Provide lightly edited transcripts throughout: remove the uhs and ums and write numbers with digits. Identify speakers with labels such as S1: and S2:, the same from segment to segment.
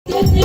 S1: Thank you.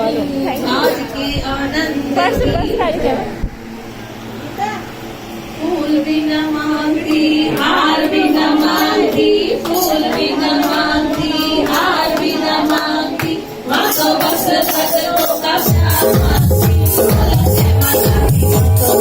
S1: आज की आनंद फूल भी न मांगती, हार भी न मांगती, फूल भी न मांगती, हार भी न मांगती, माँ तो बस भक्तों का प्यार मांगती। बोलो जय माता दी, तो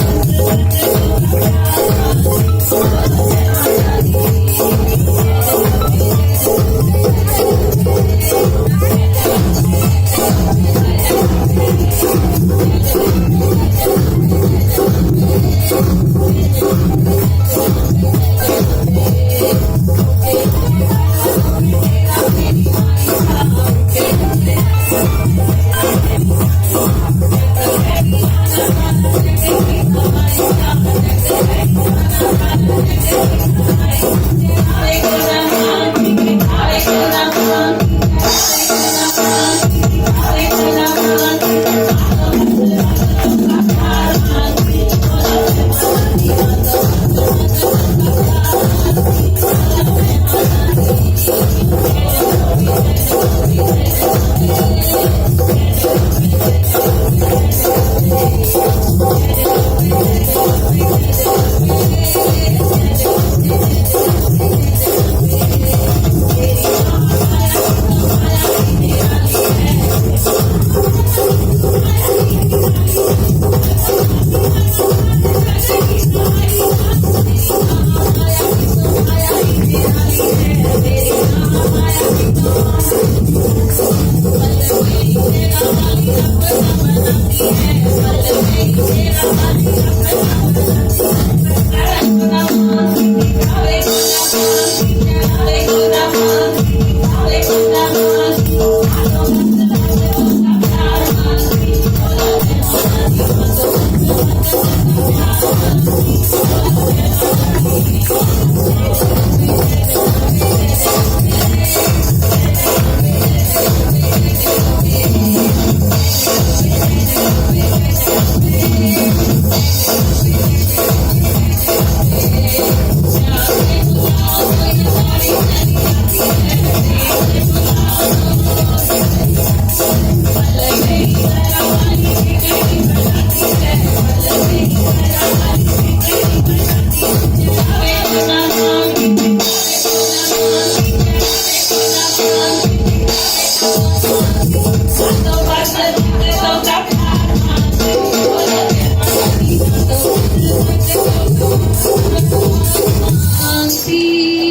S1: बस भक्तों का प्यार मांगती।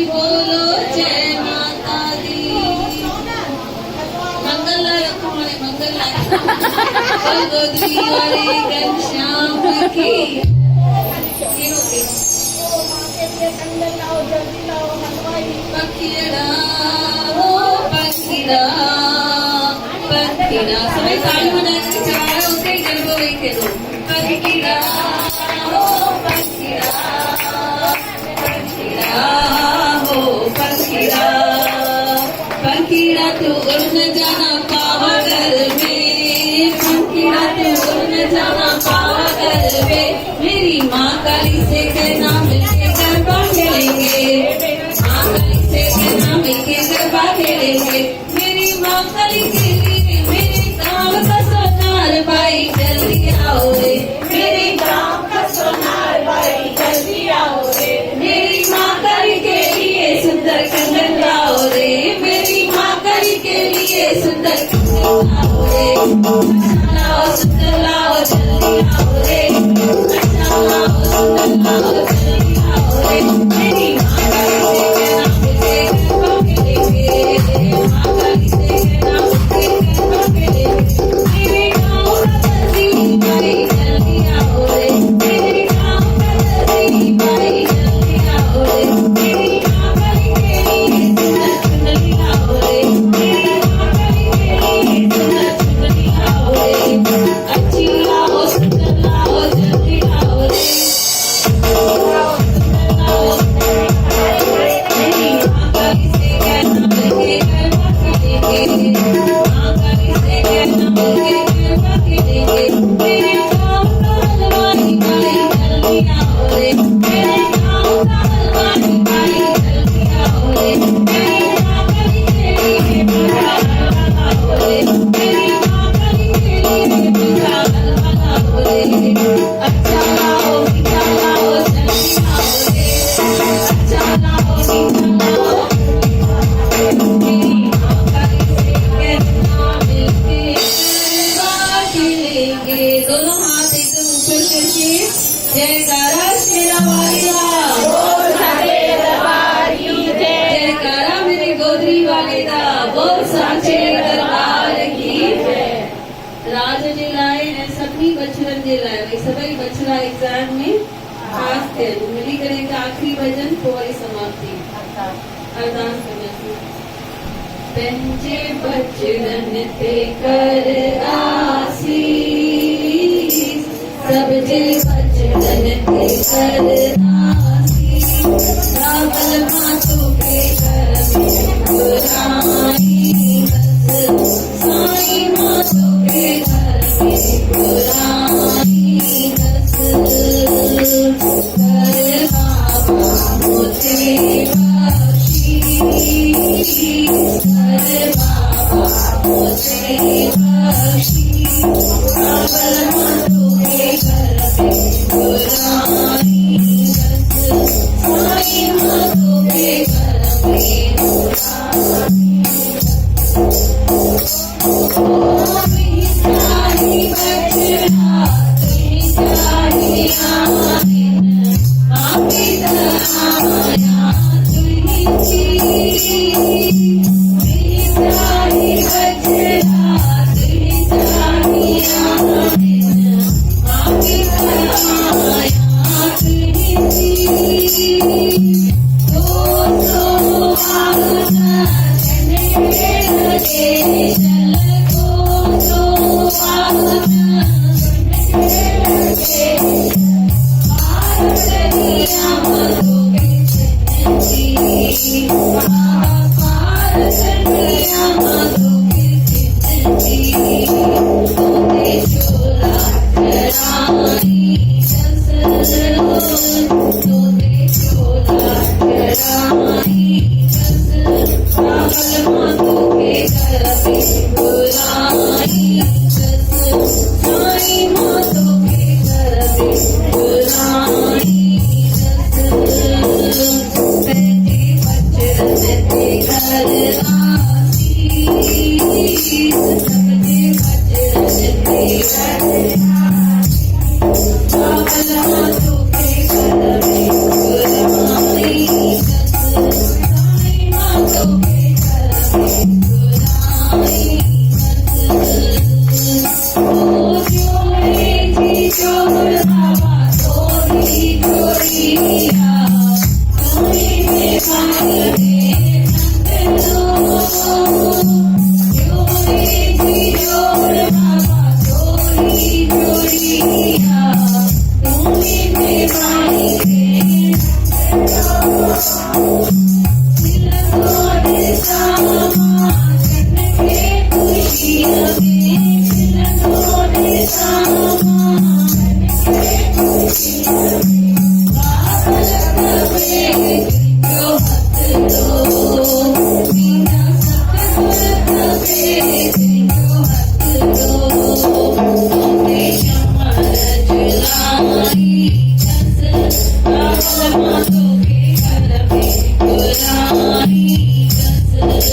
S1: बोलो जय माता दी। गोदरी वाले घनश्याम की पखीड़ा हो पखीड़ा पखीड़ा सभी ताली बजाने चाहे उसे गरबा लेके दो पखीड़ा हो पखीड़ा पखीड़ा हो पखीड़ा पखीड़ा तू उड़ न जाना पावागढ़ में पखीड़ा तू उड़ न जाना पावागढ़ में मेरी माँ काली से कहना मिलके गरबा खेलेंगे माँ काली से कहना मिलके गरबा खेलेंगे मेरी माँ काली के लिए मेरे गाँव का सोनार भाई जल्दी आओ रे मेरे गाँव का सोनार भाई जल्दी आओ रे मेरी माँ काली के लिए सुंदर कंगन लाओ रे मेरी माँ काली के लिए सुंदर कंगन लाओ रे लाओ सुंदर लाओ जल्दी आओ रे लाओ सुंदर लाओ जल्दी आओ रे मेरी माँ काली से कहना मिलके गरबा खेलेंगे माँ काली से कहना मिलके गरबा खेलेंगे मेरे गाँव का दर्जी भाई जल्दी आओ रे मेरे गाँव का दर्जी भाई जल्दी आओ रे मेरी माँ काली के लिए सुंदर चुनरी लाओ रे मेरी माँ काली के लिए सुंदर चुनरी लाओ रे खेलेंगे। दोनों हाथ एकदम ऊपर करके जयकारा शेरा वाला, जयकारा मेरे गोदरी वाले दा, बोल साचे दरबार की जय। राज जे लाए ने सभी बचड़न जे लाए, भाई सभी बचड़ा एग्जाम में पास थे। मिली करेंगे आखिरी भजन पोई समाप्ति अरदास करने। पंजे बचड़न ते कर आसीस, सब जे बचड़न ते कर आसीस। रावल मातु के कर में पुरानी बस, साई मातु के घर में पुरानी बस। कर बाबा मुझे बख्शीश, कर बाबा मुझे बख्शीश। रावल मातु के घर में पुरानी बस, साई मातु के घर में पुरानी बस। ओ मिठाई बचड़ा तुई चाही आमिन, माँ पिता आया तुई जी। मिठाई बचड़ा तुई चाही आमिन, माँ पिता आया तुई जी। तो आना चने लगे चल को, तो आना चने लगे भारत दिया मधु के चंदी। भारत दिया मधु के चंदी। तोते चोला चढ़ाई दस, तोते चोला चढ़ाई दस। रावल मातु के घर में पुरानी बस, साई मातु के घर में पुरानी बस। पंजे बचड़न ते कर आसीस, सब जे बचड़न ते कर आसीस। रावल मातु के घर में पुरानी बस, साई मातु के घर में पुरानी बस। ओ जोड़े जी जोड़ बाबा तोरी जोड़िया, तोरी में भाई दे नंदनो। जोड़े जी जोड़ बाबा तोरी जोड़िया, तोरी में भाई दे नंदनो। तिलकोरे सामा जन के खुशियों में, तिलकोरे सामा जन के खुशियों में। बाबल कबे जो हथ लो, बिना सतगुर कबे जो हथ लो। तोते शमर जुलाई दस, रावल मातु के घर में पुरानी बस।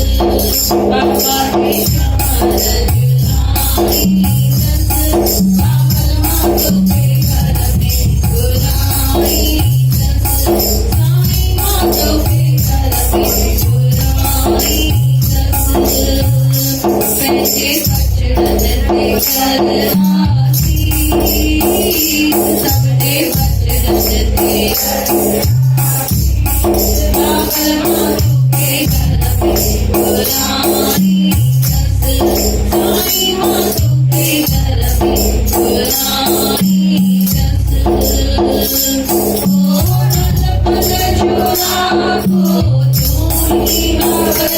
S1: बाबा के शमर जुलाई दस, रावल मातु के घर में पुरानी बस। साई मातु के घर में पुरानी बस। पंजे बचड़न ते कर आसीस, सब जे बचड़न ते कर आसीस। रावल मातु के घर में पुरानी बस, साई मातु के घर में पुरानी बस। ओ नल पल जोड़ा को तू ही अवल